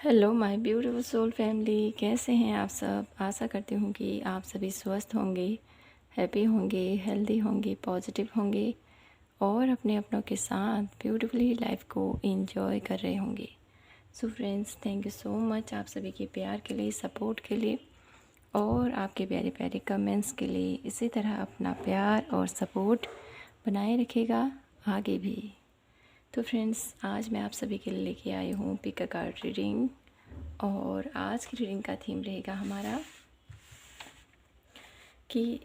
Hello my beautiful soul family, कैसे हैं आप सब। आशा करती हूँ कि आप सभी स्वस्थ होंगे, हैप्पी होंगे, हेल्दी होंगे, पॉजिटिव होंगे और अपने अपनों के साथ ब्यूटीफुली लाइफ को एंजॉय कर रहे होंगे। So friends, thank you so much आप सभी के प्यार के लिए, सपोर्ट के लिए और आपके प्यारे प्यारे कमेंट्स के लिए। इसी तरह अपना प्यार और सपोर्ट बनाए रखिएगा आगे भी। तो फ्रेंड्स, आज मैं आप सभी के लिए लेके आई हूँ पिक अ कार्ड रीडिंग और आज की रीडिंग का थीम रहेगा हमारा कि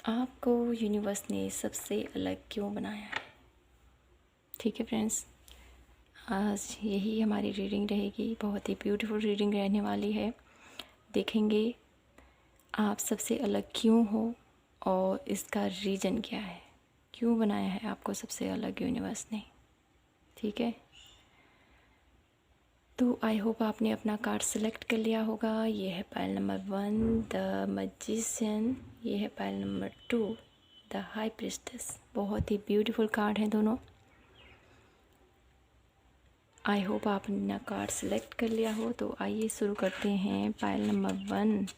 आपको यूनिवर्स ने सबसे अलग क्यों बनाया है। ठीक है फ्रेंड्स, आज यही हमारी रीडिंग रहेगी। बहुत ही ब्यूटीफुल रीडिंग रहने वाली है। देखेंगे आप सबसे अलग क्यों हो और इसका रीज़न क्या है, क्यों बनाया है आपको सबसे अलग यूनिवर्स ने। ठीक है, तो आई होप आपने अपना कार्ड सेलेक्ट कर लिया होगा। ये है पाइल नंबर 1 द मैजिशियन, ये है pile number 2 the high priestess. बहुत ही ब्यूटीफुल कार्ड हैं दोनों। आई होप आपने अपना कार्ड सेलेक्ट कर लिया हो। तो आइए शुरू करते हैं पाइल नंबर 1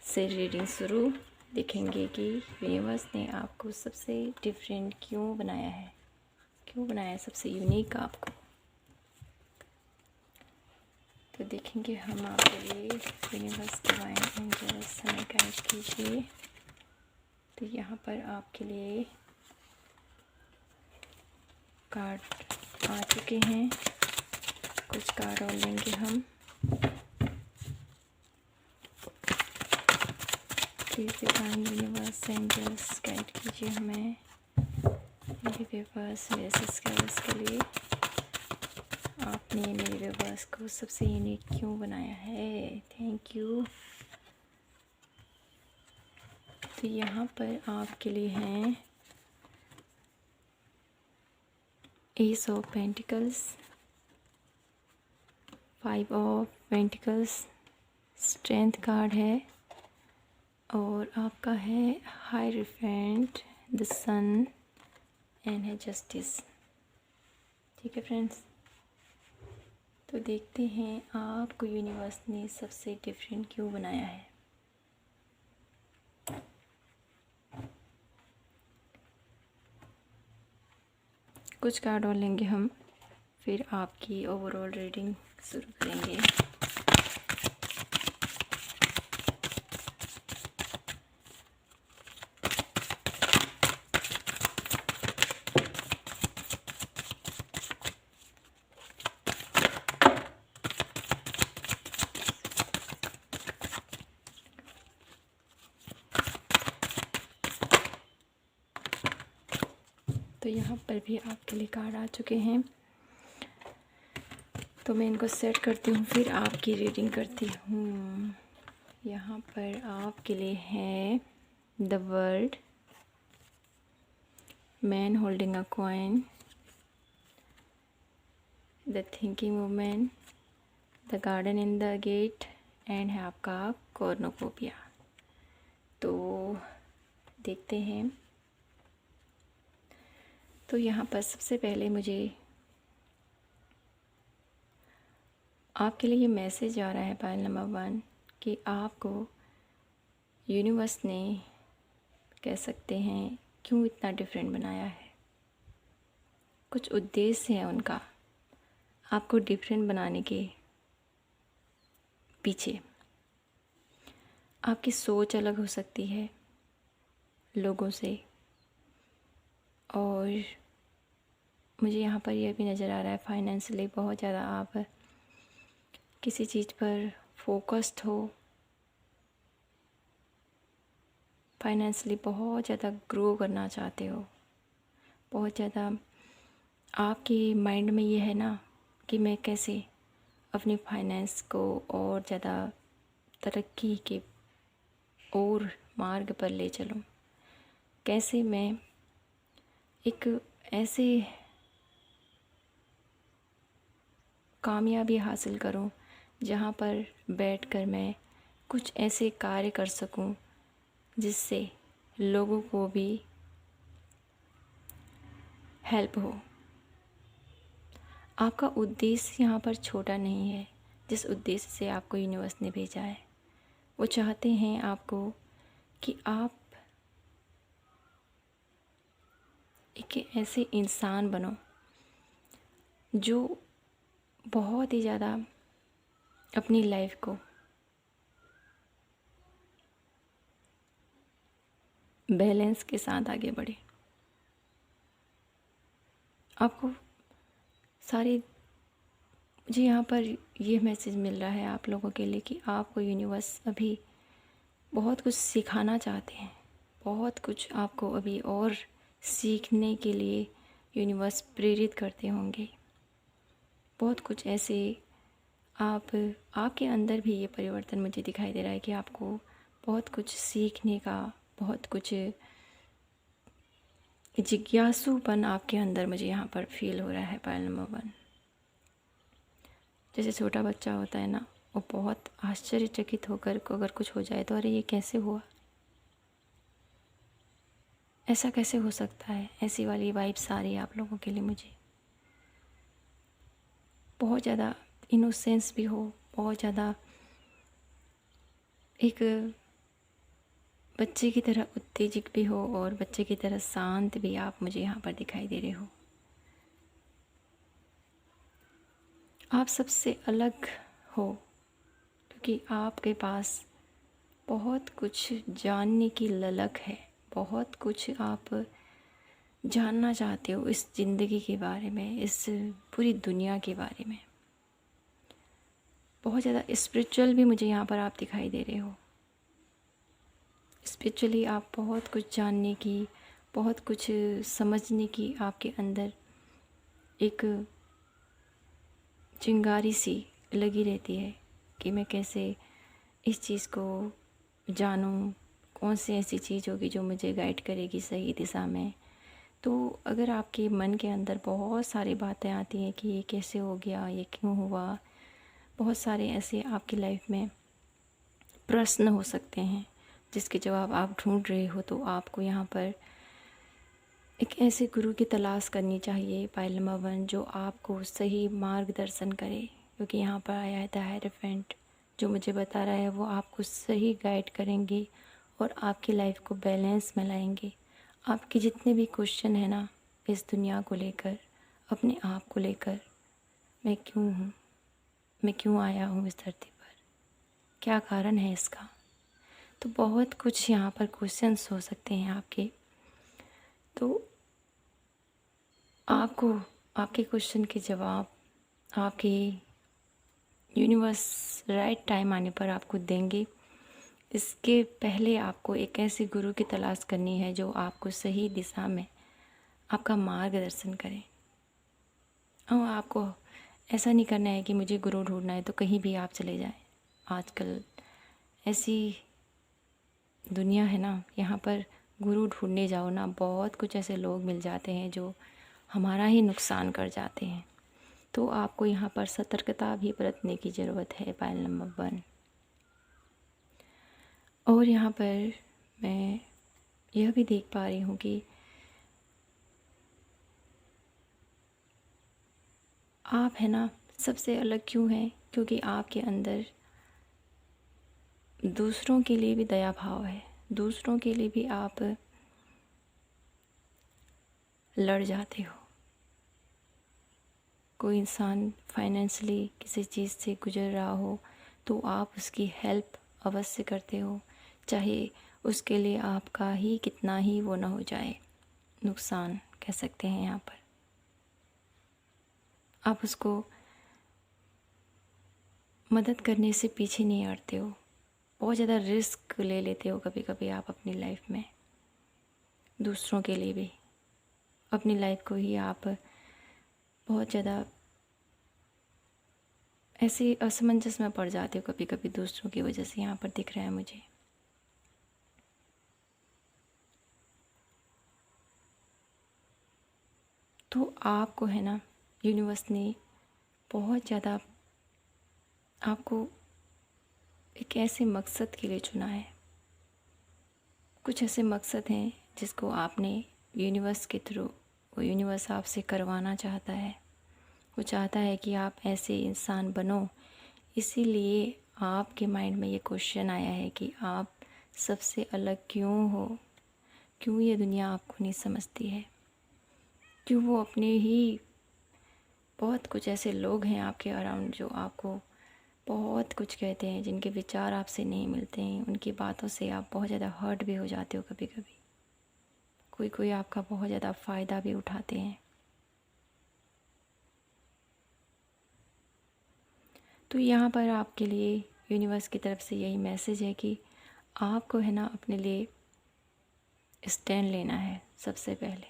से रीडिंग शुरू। देखेंगे कि यूनिवर्स ने आपको सबसे डिफरेंट क्यों बनाया है, क्यों बनाया है सबसे यूनिक आपको। तो देखेंगे हम आपके लिए यूनिवर्स डिवाइन एंजल्स हमें गाइड कीजिए। तो यहाँ पर आपके लिए कार्ड आ चुके हैं, कुछ कार्ड और लेंगे हम। Please divine universe angels guide कीजिए हमें मेरे व्यूअर्स, मेरे सब्सक्राइबर्स के लिए। आपने मेरे व्यूअर्स को सबसे यूनिक क्यों बनाया है। Thank you. तो यहाँ पर आपके लिए हैं S of pentacles, 5 of pentacles, strength card है और आपका है हायरोफेंट, द सन एंड है जस्टिस। ठीक है फ्रेंड्स, तो देखते हैं आपको यूनिवर्स ने सबसे डिफरेंट क्यों बनाया है। कुछ कार्ड और लेंगे हम, फिर आपकी ओवरऑल रीडिंग शुरू करेंगे। तो यहाँ पर भी आपके लिए कार्ड आ चुके हैं, तो मैं इनको सेट करती हूँ, फिर आपकी रीडिंग करती हूँ। यहाँ पर आपके लिए है the world, man holding a coin, the thinking women, the garden in the gate and है आपका कॉर्नोकोपिया। तो देखते हैं। तो यहाँ पर सबसे पहले मुझे आपके लिए ये मैसेज आ रहा है पाइल नंबर 1 कि आपको यूनिवर्स ने, कह सकते हैं, क्यों इतना डिफरेंट बनाया है। कुछ उद्देश्य है उनका आपको डिफरेंट बनाने के पीछे। आपकी सोच अलग हो सकती है लोगों से, और मुझे यहाँ पर यह भी नज़र आ रहा है फाइनेंशियली बहुत ज़्यादा आप किसी चीज़ पर फोकस्ड हो, फाइनेंशियली बहुत ज़्यादा ग्रो करना चाहते हो। बहुत ज़्यादा आपकी माइंड में ये है ना कि मैं कैसे अपनी फाइनेंस को और ज़्यादा तरक्की के और मार्ग पर ले चलूँ, कैसे मैं एक ऐसे कामयाबी हासिल करूं जहां पर बैठकर मैं कुछ ऐसे कार्य कर सकूं जिससे लोगों को भी हेल्प हो। आपका उद्देश्य यहाँ पर छोटा नहीं है। जिस उद्देश्य से आपको यूनिवर्स ने भेजा है, वो चाहते हैं आपको कि आप एक ऐसे इंसान बनो जो बहुत ही ज़्यादा अपनी लाइफ को बैलेंस के साथ आगे बढ़े। आपको सारी मुझे यहाँ पर ये मैसेज मिल रहा है आप लोगों के लिए कि आपको यूनिवर्स अभी बहुत कुछ सिखाना चाहते हैं। बहुत कुछ आपको अभी और सीखने के लिए यूनिवर्स प्रेरित करते होंगे। बहुत कुछ ऐसे आपके अंदर भी ये परिवर्तन मुझे दिखाई दे रहा है कि आपको बहुत कुछ सीखने का, बहुत कुछ जिज्ञासुपन आपके अंदर मुझे यहाँ पर फील हो रहा है। पायल नंबर 1, जैसे छोटा बच्चा होता है ना, वो बहुत आश्चर्यचकित होकर को अगर कुछ हो जाए तो अरे ये कैसे हुआ, ऐसा कैसे हो सकता है, ऐसी वाली वाइब्स आ रही है आप लोगों के लिए मुझे। बहुत ज़्यादा इनोसेंस भी हो, बहुत ज़्यादा एक बच्चे की तरह उत्तेजित भी हो और बच्चे की तरह शांत भी आप मुझे यहाँ पर दिखाई दे रहे हो। आप सबसे अलग हो क्योंकि आपके पास बहुत कुछ जानने की ललक है। बहुत कुछ आप जानना चाहते हो इस ज़िंदगी के बारे में, इस पूरी दुनिया के बारे में। बहुत ज़्यादा स्पिरिचुअल भी मुझे यहाँ पर आप दिखाई दे रहे हो। स्पिरिचुअली आप बहुत कुछ जानने की, बहुत कुछ समझने की आपके अंदर एक चिंगारी सी लगी रहती है कि मैं कैसे इस चीज़ को जानूं, कौन सी ऐसी चीज़ होगी जो मुझे गाइड करेगी सही दिशा में। तो अगर आपके मन के अंदर बहुत सारी बातें आती हैं कि ये कैसे हो गया, ये क्यों हुआ, बहुत सारे ऐसे आपकी लाइफ में प्रश्न हो सकते हैं जिसके जवाब आप ढूंढ रहे हो, तो आपको यहाँ पर एक ऐसे गुरु की तलाश करनी चाहिए पायल नंबर 1 जो आपको सही मार्गदर्शन करे। क्योंकि यहाँ पर आया है द हायराफेंट, जो मुझे बता रहा है वो आपको सही गाइड करेंगे और आपकी लाइफ को बैलेंस में लाएंगे। आपके जितने भी क्वेश्चन है ना इस दुनिया को लेकर, अपने आप को लेकर, मैं क्यों हूँ, मैं क्यों आया हूँ इस धरती पर, क्या कारण है इसका, तो बहुत कुछ यहाँ पर क्वेश्चंस हो सकते हैं आपके। तो आपको आपके क्वेश्चन के जवाब आपके यूनिवर्स राइट टाइम आने पर आपको देंगे। इसके पहले आपको एक ऐसे गुरु की तलाश करनी है जो आपको सही दिशा में आपका मार्गदर्शन करे। और आपको ऐसा नहीं करना है कि मुझे गुरु ढूंढना है तो कहीं भी आप चले जाएं। आजकल ऐसी दुनिया है ना, यहाँ पर गुरु ढूंढने जाओ ना, बहुत कुछ ऐसे लोग मिल जाते हैं जो हमारा ही नुकसान कर जाते हैं। तो आपको यहाँ पर सतर्कता भी बरतने की ज़रूरत है पायल नंबर 1। और यहाँ पर मैं यह भी देख पा रही हूँ कि आप है ना सबसे अलग क्यों हैं, क्योंकि आपके अंदर दूसरों के लिए भी दया भाव है। दूसरों के लिए भी आप लड़ जाते हो। कोई इंसान फाइनेंशियली किसी चीज़ से गुजर रहा हो तो आप उसकी हेल्प अवश्य करते हो, चाहे उसके लिए आपका ही कितना ही वो ना हो जाए, नुकसान कह सकते हैं यहाँ पर। आप उसको मदद करने से पीछे नहीं हटते हो। बहुत ज़्यादा रिस्क ले लेते हो कभी कभी आप अपनी लाइफ में, दूसरों के लिए भी। अपनी लाइफ को ही आप बहुत ज़्यादा ऐसे असमंजस में पड़ जाते हो कभी कभी दूसरों की वजह से, यहाँ पर दिख रहा है मुझे। तो आपको है ना यूनिवर्स ने बहुत ज़्यादा आपको एक ऐसे मकसद के लिए चुना है। कुछ ऐसे मकसद हैं जिसको आपने यूनिवर्स के थ्रू, वो यूनिवर्स आपसे करवाना चाहता है। वो चाहता है कि आप ऐसे इंसान बनो। इसीलिए आपके माइंड में ये क्वेश्चन आया है कि आप सबसे अलग क्यों हो, क्यों ये दुनिया आपको नहीं समझती है, क्यों वो अपने ही बहुत कुछ ऐसे लोग हैं आपके अराउंड जो आपको बहुत कुछ कहते हैं, जिनके विचार आपसे नहीं मिलते हैं, उनकी बातों से आप बहुत ज़्यादा हर्ट भी हो जाते हो कभी कभी। कोई कोई आपका बहुत ज़्यादा फ़ायदा भी उठाते हैं। तो यहाँ पर आपके लिए यूनिवर्स की तरफ से यही मैसेज है कि आपको है ना अपने लिए स्टैंड लेना है। सबसे पहले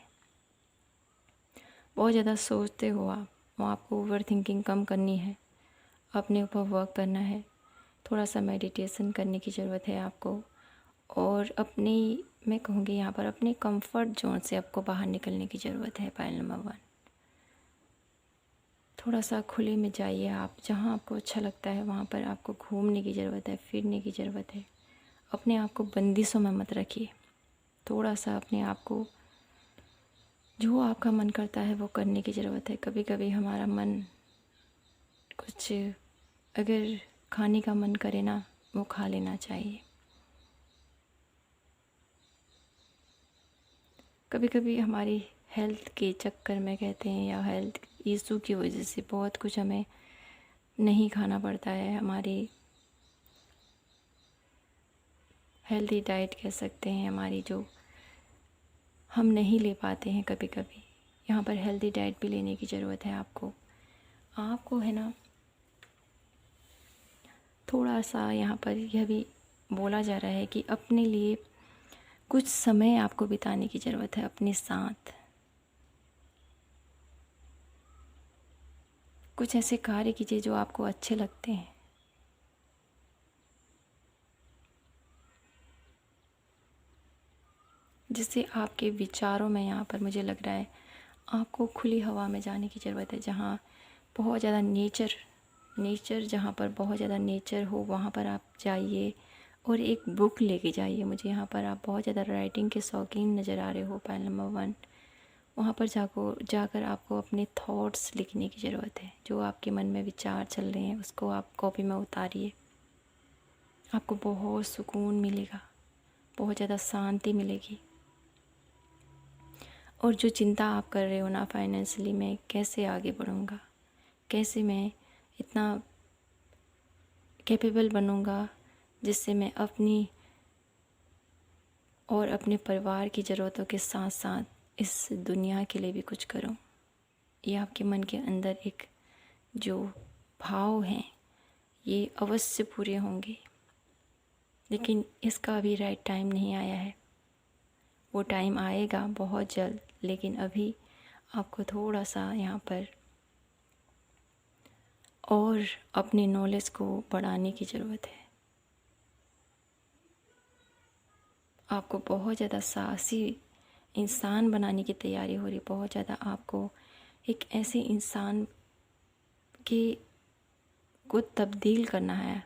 बहुत ज़्यादा सोचते हो आप, वो आपको ओवर थिंकिंग कम करनी है, अपने ऊपर वर्क करना है, थोड़ा सा मेडिटेशन करने की ज़रूरत है आपको। और अपनी, मैं कहूँगी यहाँ पर अपने कंफर्ट जोन से आपको बाहर निकलने की ज़रूरत है। पॉइंट नंबर 1, थोड़ा सा खुले में जाइए आप, जहाँ आपको अच्छा लगता है वहाँ पर आपको घूमने की ज़रूरत है, फिरने की ज़रूरत है। अपने आप को बंदिशों में मत रखिए। थोड़ा सा अपने आप को, जो आपका मन करता है वो करने की ज़रूरत है। कभी कभी हमारा मन कुछ, अगर खाने का मन करे ना, वो खा लेना चाहिए। कभी कभी हमारी हेल्थ के चक्कर में कहते हैं, या हेल्थ इशू की वजह से बहुत कुछ हमें नहीं खाना पड़ता है। हमारी हेल्दी डाइट कह सकते हैं, हमारी जो हम नहीं ले पाते हैं कभी कभी। यहाँ पर हेल्दी डाइट भी लेने की ज़रूरत है आपको। आपको है ना थोड़ा सा यहाँ पर यह भी बोला जा रहा है कि अपने लिए कुछ समय आपको बिताने की ज़रूरत है अपने साथ। कुछ ऐसे कार्य कीजिए जो आपको अच्छे लगते हैं। जिससे आपके विचारों में, यहाँ पर मुझे लग रहा है आपको खुली हवा में जाने की ज़रूरत है, जहाँ बहुत ज़्यादा नेचर जहाँ पर बहुत ज़्यादा नेचर हो, वहाँ पर आप जाइए और एक बुक लेके जाइए। मुझे यहाँ पर आप बहुत ज़्यादा राइटिंग के शौकीन नज़र आ रहे हो। पॉइंट नंबर 1, वहाँ पर जाकर आपको अपने थॉट्स लिखने की ज़रूरत है। जो आपके मन में विचार चल रहे हैं उसको आप कॉपी में उतारिए। आपको बहुत सुकून मिलेगा, बहुत ज़्यादा शांति मिलेगी। और जो चिंता आप कर रहे हो ना, फाइनेंशियली मैं कैसे आगे बढ़ूँगा, कैसे मैं इतना कैपेबल बनूँगा जिससे मैं अपनी और अपने परिवार की ज़रूरतों के साथ साथ इस दुनिया के लिए भी कुछ करूँ, ये आपके मन के अंदर एक जो भाव हैं ये अवश्य पूरे होंगे। लेकिन इसका अभी राइट टाइम नहीं आया है। वो टाइम आएगा बहुत जल्द, लेकिन अभी आपको थोड़ा सा यहाँ पर और अपने नॉलेज को बढ़ाने की ज़रूरत है। आपको बहुत ज़्यादा साहसी इंसान बनाने की तैयारी हो रही है। बहुत ज़्यादा आपको एक ऐसे इंसान के को तब्दील करना है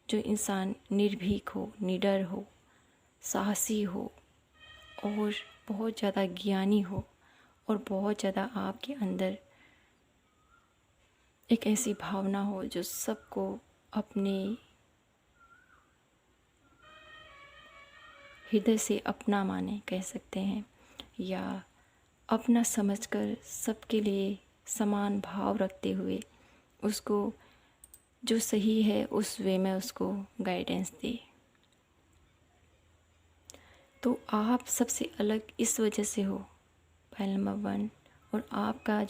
जो इंसान निर्भीक हो, निडर हो, साहसी हो और बहुत ज़्यादा ज्ञानी हो, और बहुत ज़्यादा आपके अंदर एक ऐसी भावना हो जो सबको अपने हृदय से अपना माने, कह सकते हैं, या अपना समझकर सबके लिए समान भाव रखते हुए उसको जो सही है उस वे में उसको गाइडेंस दे। तो आप सबसे अलग इस वजह से हो, पॉइंट नंबर 1। और आपका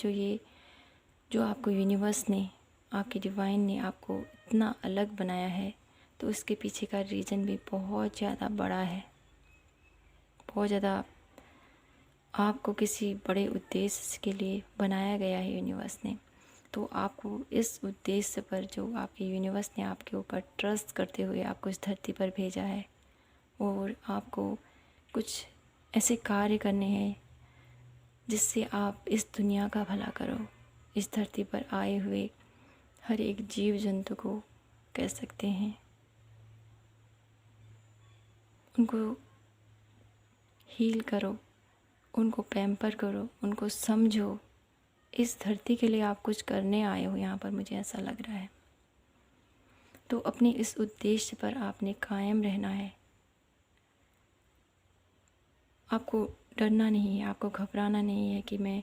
जो आपको यूनिवर्स ने, आपके डिवाइन ने आपको इतना अलग बनाया है, तो उसके पीछे का रीज़न भी बहुत ज़्यादा बड़ा है। बहुत ज़्यादा आपको किसी बड़े उद्देश्य के लिए बनाया गया है यूनिवर्स ने। तो आपको इस उद्देश्य पर, जो आपके यूनिवर्स ने आपके ऊपर ट्रस्ट करते हुए आपको इस धरती पर भेजा है, और आपको कुछ ऐसे कार्य करने हैं जिससे आप इस दुनिया का भला करो। इस धरती पर आए हुए हर एक जीव जंतु को, कह सकते हैं, उनको हील करो, उनको पैम्पर करो, उनको समझो, इस धरती के लिए आप कुछ करने आए हो यहाँ पर, मुझे ऐसा लग रहा है। तो अपने इस उद्देश्य पर आपने कायम रहना है। आपको डरना नहीं है, आपको घबराना नहीं है कि मैं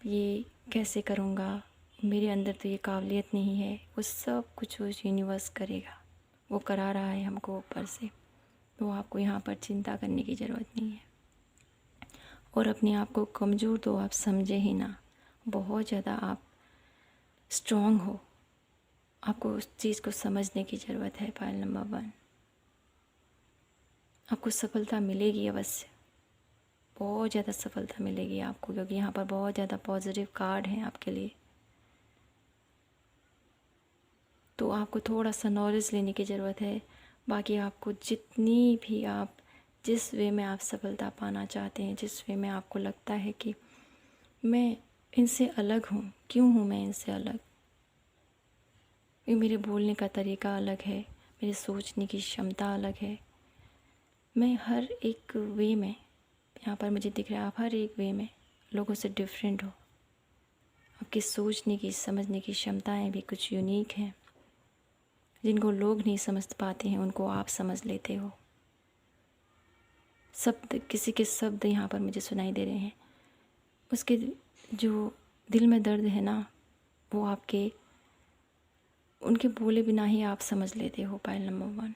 ये कैसे करूँगा, मेरे अंदर तो ये काबिलियत नहीं है। वो सब कुछ उस यूनिवर्स करेगा, वो करा रहा है हमको ऊपर से। तो आपको यहाँ पर चिंता करने की ज़रूरत नहीं है। और अपने आप को कमज़ोर तो आप समझे ही ना, बहुत ज़्यादा आप स्ट्रॉन्ग हो। आपको उस चीज़ को समझने की ज़रूरत है। पायल नंबर 1, आपको सफलता मिलेगी अवश्य, बहुत ज़्यादा सफलता मिलेगी आपको, क्योंकि यहाँ पर बहुत ज़्यादा पॉजिटिव कार्ड हैं आपके लिए। तो आपको थोड़ा सा नॉलेज लेने की ज़रूरत है। बाकी आपको जितनी भी आप जिस वे में आप सफलता पाना चाहते हैं, जिस वे में आपको लगता है कि मैं इनसे अलग हूँ, क्यों हूँ मैं इनसे अलग, ये मेरे बोलने का तरीका अलग है, मेरे सोचने की क्षमता अलग है, मैं हर एक वे में, यहाँ पर मुझे दिख रहा है आप हर एक वे में लोगों से डिफरेंट हो। आपकी सोचने की समझने की क्षमताएं भी कुछ यूनिक हैं। जिनको लोग नहीं समझ पाते हैं उनको आप समझ लेते हो। शब्द, किसी के शब्द यहाँ पर मुझे सुनाई दे रहे हैं, उसके जो दिल में दर्द है ना, वो आपके उनके बोले बिना ही आप समझ लेते हो। पायल नंबर 1,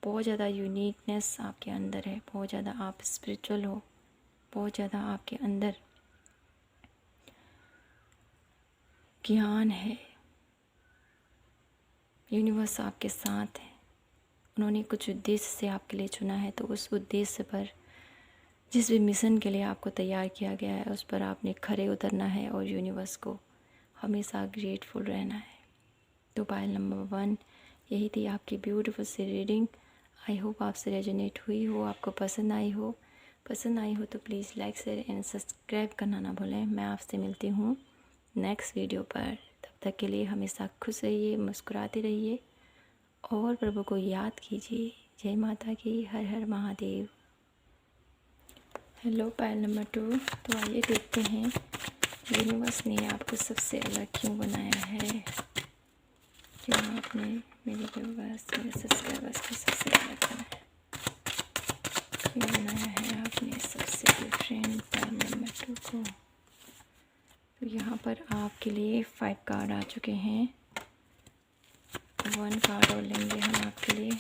बहुत ज़्यादा यूनिकनेस आपके अंदर है, बहुत ज़्यादा आप स्पिरिचुअल हो, बहुत ज़्यादा आपके अंदर ज्ञान है। यूनिवर्स आपके साथ है, उन्होंने कुछ उद्देश्य से आपके लिए चुना है। तो उस उद्देश्य पर, जिस भी मिशन के लिए आपको तैयार किया गया है, उस पर आपने खरे उतरना है और यूनिवर्स को हमेशा ग्रेटफुल रहना है। तो पायल नंबर 1, यही थी आपकी ब्यूटीफुल सी रीडिंग। आई होप आपसे रेजोनेट हुई हो, आपको पसंद आई हो। पसंद आई हो तो please like, share and subscribe करना ना भूलें। मैं आपसे मिलती हूँ नेक्स्ट वीडियो पर। तब तक के लिए हमेशा खुश रहिए, मुस्कुराते रहिए और प्रभु को याद कीजिए। जय माता की, हर हर महादेव। हेलो पायल नंबर 2, तो आइए देखते हैं यूनिवर्स ने आपको सबसे अलग क्यों बनाया है, क्यों आपने मेरे व्यूअर्स, मेरे सब्सक्राइबर्स को सबसे अलग बनाया, क्यों बनाया है आपने सबसे डिफरेंट पायल नंबर 2 को। तो यहाँ पर आपके लिए 5 कार्ड आ चुके हैं। 1 कार्ड और लेंगे हम आपके लिए।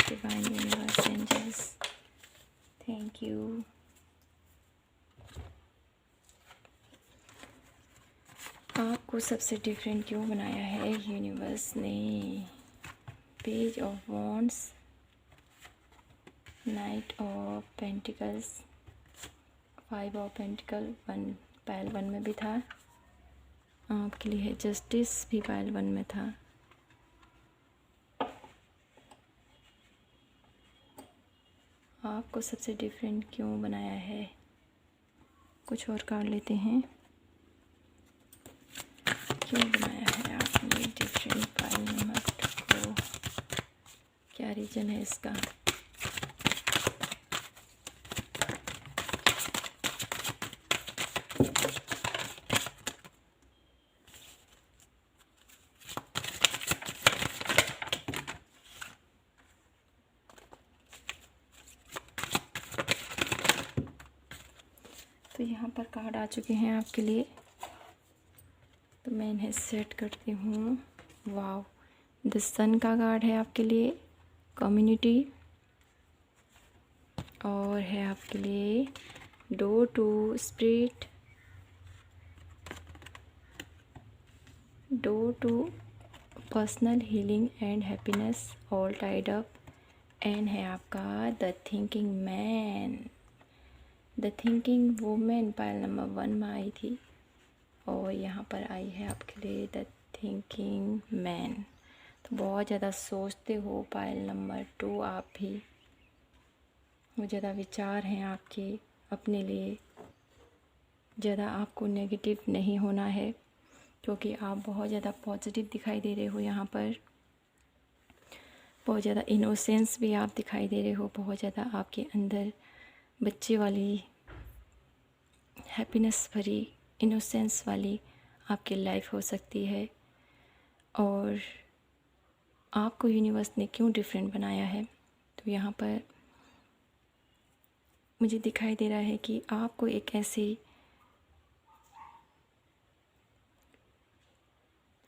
Divine universe angels, thank you. आपको सबसे डिफरेंट क्यों बनाया है यूनिवर्स ने। Page of wands, knight of pentacles, 5 of pentacle, 1 pile 1 में भी था आपके लिए है। जस्टिस भी पायल 1 में था। आपको सबसे डिफरेंट क्यों बनाया है। कुछ और कार्ड लेते हैं। क्यों बनाया है आपने डिफरेंट पायल नंबर 2 को, क्या रीज़न है इसका। तो यहाँ पर कार्ड आ चुके हैं आपके लिए, तो मैं इन्हें सेट करती हूँ। वाव, द सन का कार्ड है आपके लिए, कम्युनिटी, और है आपके लिए door to spirit, door to personal healing and happiness, all tied up, and है आपका the thinking man. The thinking women pile number 1 में आई थी और यहाँ पर आई है आपके लिए द थिंकिंग मैन। तो बहुत ज़्यादा सोचते हो पायल नंबर 2 आप भी, बहुत ज़्यादा विचार हैं आपके अपने लिए। ज़्यादा आपको नेगेटिव नहीं होना है, क्योंकि आप बहुत ज़्यादा पॉजिटिव दिखाई दे रहे हो यहाँ पर। बहुत ज़्यादा इनोसेंस भी आप दिखाई दे रहे हो, बहुत ज़्यादा आपके अंदर बच्चे वाली, हैप्पीनेस भरी, इनोसेंस वाली आपकी लाइफ हो सकती है और आपको यूनिवर्स ने क्यों डिफरेंट बनाया है। तो यहाँ पर मुझे दिखाई दे रहा है कि आपको एक ऐसे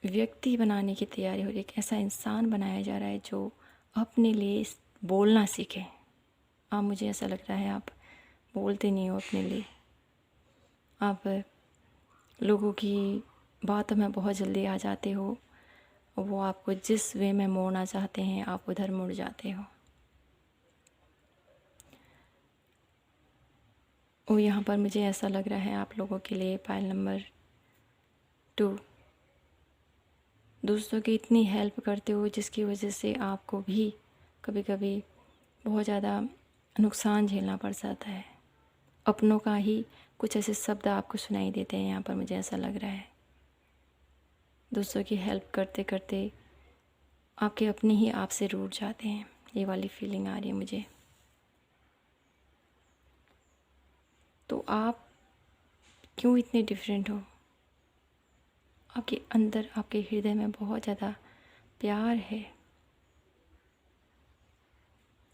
व्यक्ति बनाने की तैयारी हो रही है, एक ऐसा इंसान बनाया जा रहा है जो अपने लिए बोलना सीखे। आप, मुझे ऐसा लग रहा है आप बोलते नहीं हो अपने लिए, आप लोगों की बातों में बहुत जल्दी आ जाते हो, वो आपको जिस वे में मोड़ना चाहते हैं आप उधर मुड़ जाते हो। और यहाँ पर मुझे ऐसा लग रहा है आप लोगों के लिए पाइल नंबर 2, दूसरों की इतनी हेल्प करते हो जिसकी वजह से आपको भी कभी कभी बहुत ज़्यादा नुकसान झेलना पड़ जाता है। अपनों का ही कुछ ऐसे शब्द आपको सुनाई देते हैं, यहाँ पर मुझे ऐसा लग रहा है दूसरों की हेल्प करते करते आपके अपने ही आपसे रूठ जाते हैं। ये वाली फीलिंग आ रही है मुझे। तो आप क्यों इतने डिफरेंट हो? आपके अंदर, आपके हृदय में बहुत ज़्यादा प्यार है।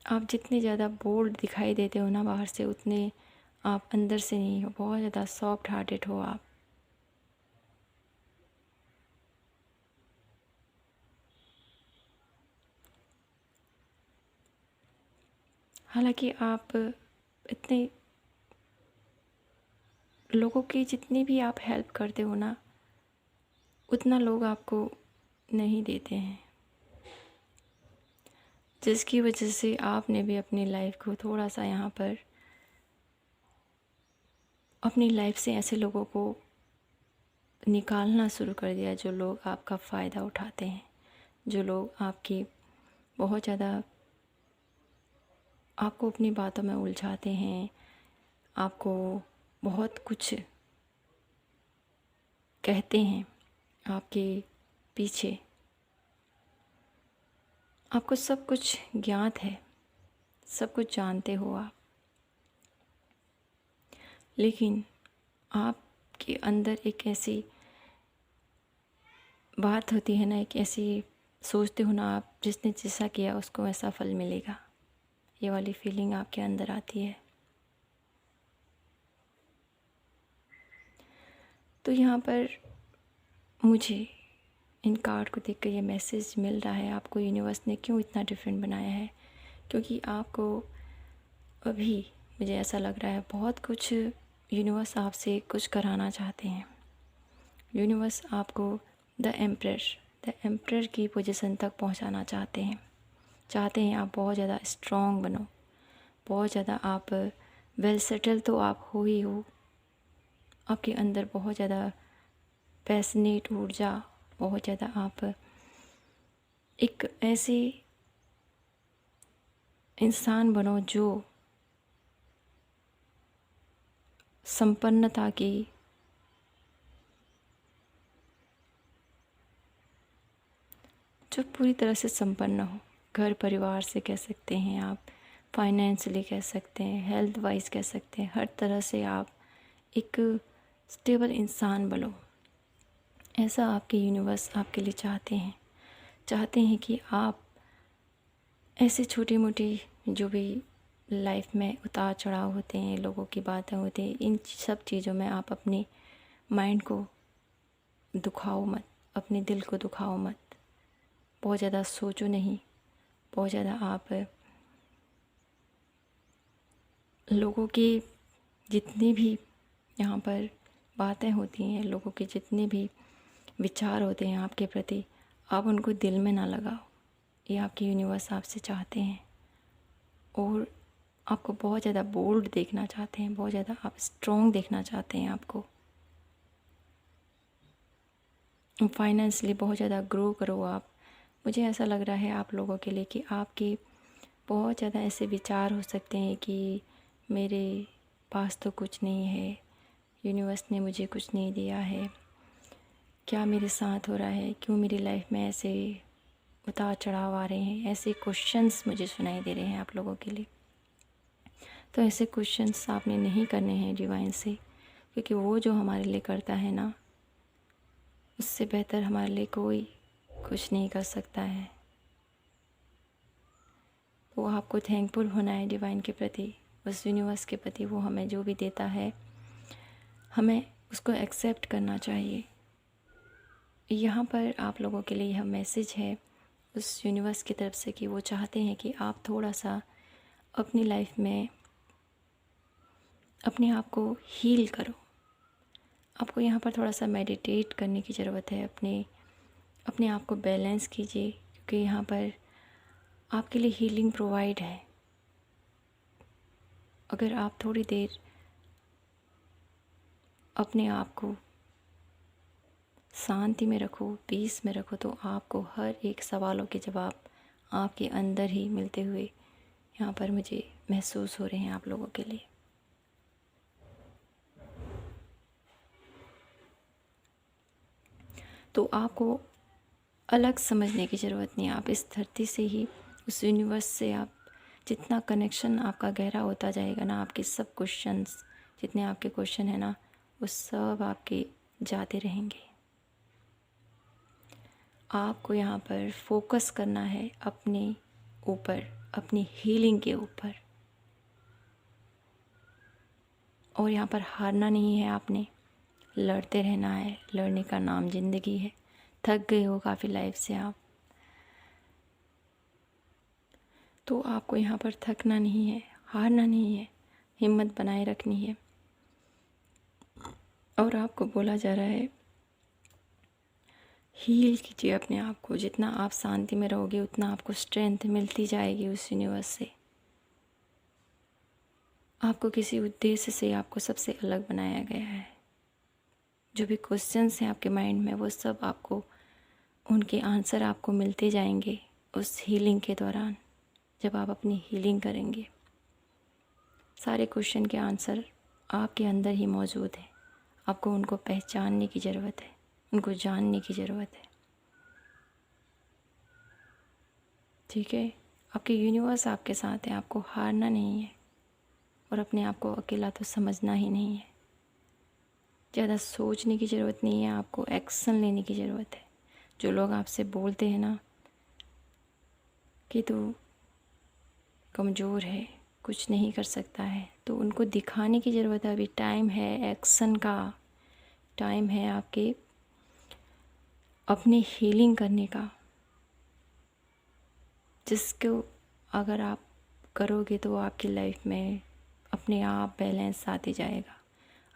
आप जितने ज़्यादा बोल्ड दिखाई देते हो ना बाहर से, उतने आप अंदर से नहीं हो। बहुत ज़्यादा सॉफ्ट हार्टेड हो आप। हालांकि आप इतने लोगों की जितनी भी आप हेल्प करते हो ना, उतना लोग आपको नहीं देते हैं, जिसकी वजह से आपने भी अपनी लाइफ को थोड़ा सा यहाँ पर अपनी लाइफ से ऐसे लोगों को निकालना शुरू कर दिया जो लोग आपका फ़ायदा उठाते हैं, जो लोग आपकी बहुत ज़्यादा आपको अपनी बातों में उलझाते हैं, आपको बहुत कुछ कहते हैं आपके पीछे। आपको सब कुछ ज्ञात है, सब कुछ जानते हो आप, लेकिन आपके अंदर एक ऐसी बात होती है ना, एक ऐसी सोचते हो ना आप, जिसने जैसा किया उसको वैसा फल मिलेगा। ये वाली फीलिंग आपके अंदर आती है। तो यहाँ पर मुझे इन कार्ड को देखकर ये मैसेज मिल रहा है, आपको यूनिवर्स ने क्यों इतना डिफरेंट बनाया है। क्योंकि आपको अभी, मुझे ऐसा लग रहा है, बहुत कुछ यूनिवर्स आपसे कुछ कराना चाहते हैं। यूनिवर्स आपको द एम्परर की पोजीशन तक पहुंचाना चाहते हैं आप बहुत ज़्यादा स्ट्रॉन्ग बनो, बहुत ज़्यादा आप वेल सेटल तो आप हो ही हो। आपके अंदर बहुत ज़्यादा पैशनेट ऊर्जा, बहुत ज़्यादा आप एक ऐसे इंसान बनो जो संपन्नता की, जो पूरी तरह से संपन्न हो। घर परिवार से कह सकते हैं आप, फाइनेंशियली कह सकते हैं, हेल्थ वाइज कह सकते हैं, हर तरह से आप एक स्टेबल इंसान बनो। ऐसा आपके यूनिवर्स आपके लिए चाहते हैं कि आप ऐसे छोटी मोटी जो भी लाइफ में उतार चढ़ाव होते हैं, लोगों की बातें होती हैं, इन सब चीज़ों में आप अपने माइंड को दुखाओ मत, अपने दिल को दुखाओ मत, बहुत ज़्यादा सोचो नहीं। बहुत ज़्यादा आप लोगों की जितनी भी यहाँ पर बातें होती हैं, लोगों के जितने भी विचार होते हैं आपके प्रति, आप उनको दिल में ना लगाओ। ये आपके यूनिवर्स आपसे चाहते हैं। और आपको बहुत ज़्यादा बोल्ड देखना चाहते हैं, बहुत ज़्यादा आप स्ट्रॉन्ग देखना चाहते हैं आपको। फाइनेंशियली बहुत ज़्यादा ग्रो करो आप। मुझे ऐसा लग रहा है आप लोगों के लिए कि आपके बहुत ज़्यादा ऐसे विचार हो सकते हैं कि मेरे पास तो कुछ नहीं है, यूनिवर्स ने मुझे कुछ नहीं दिया है, क्या मेरे साथ हो रहा है, क्यों मेरी लाइफ में ऐसे उतार चढ़ाव आ रहे हैं। ऐसे क्वेश्चंस मुझे सुनाई दे रहे हैं आप लोगों के लिए। तो ऐसे क्वेश्चंस आपने नहीं करने हैं डिवाइन से, क्योंकि वो जो हमारे लिए करता है ना, उससे बेहतर हमारे लिए कोई कुछ नहीं कर सकता है। तो आपको थैंकफुल होना है डिवाइन के प्रति, उस यूनिवर्स के प्रति। वो हमें जो भी देता है हमें उसको एक्सेप्ट करना चाहिए। यहाँ पर आप लोगों के लिए यह मैसेज है उस यूनिवर्स की तरफ से कि वो चाहते हैं कि आप थोड़ा सा अपनी लाइफ में अपने आप को हील करो। आपको यहाँ पर थोड़ा सा मेडिटेट करने की ज़रूरत है। अपने आप को बैलेंस कीजिए, क्योंकि यहाँ पर आपके लिए हीलिंग प्रोवाइड है। अगर आप थोड़ी देर अपने आप को शांति में रखो, पीस में रखो, तो आपको हर एक सवालों के जवाब आपके अंदर ही मिलते हुए यहाँ पर मुझे महसूस हो रहे हैं आप लोगों के लिए। तो आपको अलग समझने की ज़रूरत नहीं है। आप इस धरती से ही, उस यूनिवर्स से आप जितना कनेक्शन आपका गहरा होता जाएगा ना, आपके सब क्वेश्चंस, जितने आपके क्वेश्चन हैं ना, वो सब आपके जाते रहेंगे। आपको यहाँ पर फोकस करना है अपने ऊपर, अपनी हीलिंग के ऊपर। और यहाँ पर हारना नहीं है, आपने लड़ते रहना है। लड़ने का नाम ज़िंदगी है। थक गए हो काफ़ी लाइफ से आप, तो आपको यहाँ पर थकना नहीं है, हारना नहीं है, हिम्मत बनाए रखनी है। और आपको बोला जा रहा है हील कीजिए अपने आप को। जितना आप शांति में रहोगे उतना आपको स्ट्रेंथ मिलती जाएगी उस यूनिवर्स से। आपको किसी उद्देश्य से आपको सबसे अलग बनाया गया है। जो भी क्वेश्चंस हैं आपके माइंड में, वो सब आपको, उनके आंसर आपको मिलते जाएंगे उस हीलिंग के दौरान। जब आप अपनी हीलिंग करेंगे, सारे क्वेश्चन के आंसर आपके अंदर ही मौजूद है। आपको उनको पहचानने की ज़रूरत है, उनको जानने की ज़रूरत है। ठीक है, आपके यूनिवर्स आपके साथ है। आपको हारना नहीं है और अपने आप को अकेला तो समझना ही नहीं है। ज़्यादा सोचने की ज़रूरत नहीं है, आपको एक्शन लेने की ज़रूरत है। जो लोग आपसे बोलते हैं ना कि तू कमज़ोर है, कुछ नहीं कर सकता है, तो उनको दिखाने की ज़रूरत है। अभी टाइम है एक्शन का, टाइम है आपके अपनी हीलिंग करने का, जिसको अगर आप करोगे तो आपकी लाइफ में अपने आप बैलेंस आते जाएगा।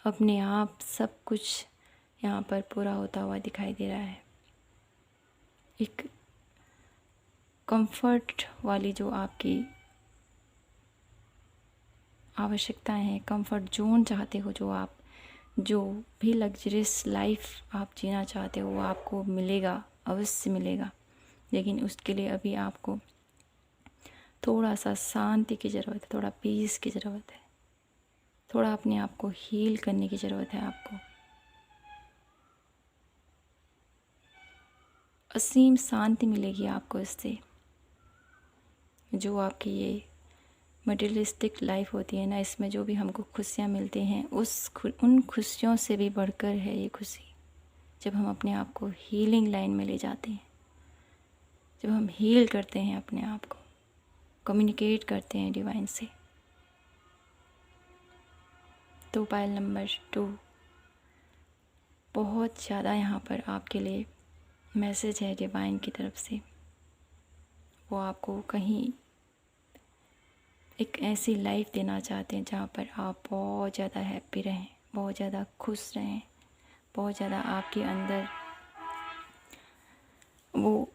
अपने आप सब कुछ यहाँ पर पूरा होता हुआ दिखाई दे रहा है। एक कंफर्ट वाली जो आपकी आवश्यकताएं हैं, कंफर्ट जोन चाहते हो, जो भी लग्जरियस लाइफ आप जीना चाहते हो, वो आपको मिलेगा, अवश्य मिलेगा। लेकिन उसके लिए अभी आपको थोड़ा सा शांति की ज़रूरत है, थोड़ा पीस की ज़रूरत है, थोड़ा अपने आप को हील करने की ज़रूरत है। आपको असीम शांति मिलेगी आपको इससे। जो आपकी ये मटेरियलिस्टिक लाइफ होती है ना, इसमें जो भी हमको खुशियाँ मिलती हैं, उन खुशियों से भी बढ़कर है ये खुशी, जब हम अपने आप को हीलिंग लाइन में ले जाते हैं, जब हम हील करते हैं अपने आप को, कम्युनिकेट करते हैं डिवाइन से। तो पायल नंबर 2 बहुत ज़्यादा यहाँ पर आपके लिए मैसेज है डिवाइन की तरफ से। वो आपको कहीं एक ऐसी लाइफ देना चाहते हैं जहाँ पर आप बहुत ज़्यादा हैप्पी रहें, बहुत ज़्यादा खुश रहें, बहुत ज़्यादा आपके अंदर वो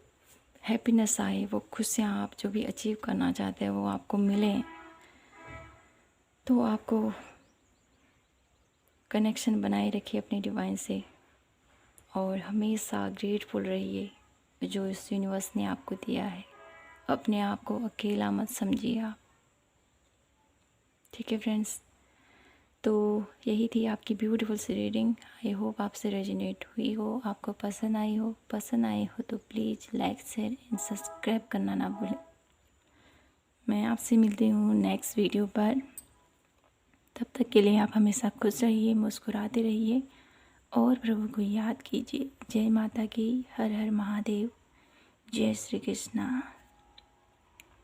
हैप्पीनेस आए, वो खुशियाँ आप जो भी अचीव करना चाहते हैं वो आपको मिलें। तो आपको कनेक्शन बनाए रखिए अपने डिवाइन से और हमेशा ग्रेटफुल रहिए जो इस यूनिवर्स ने आपको दिया है। अपने आप को अकेला मत समझिए आप। ठीक है फ्रेंड्स, तो यही थी आपकी ब्यूटीफुल सी रीडिंग। आई होप आपसे रेजोनेट हुई हो, आपको पसंद आई हो। पसंद आई हो तो please like, share and subscribe करना ना भूलें। मैं आपसे मिलती हूँ नेक्स्ट वीडियो पर। तब तक के लिए आप हमेशा खुश रहिए, मुस्कुराते रहिए और प्रभु को याद कीजिए। जय माता की, हर हर महादेव, जय श्री कृष्णा।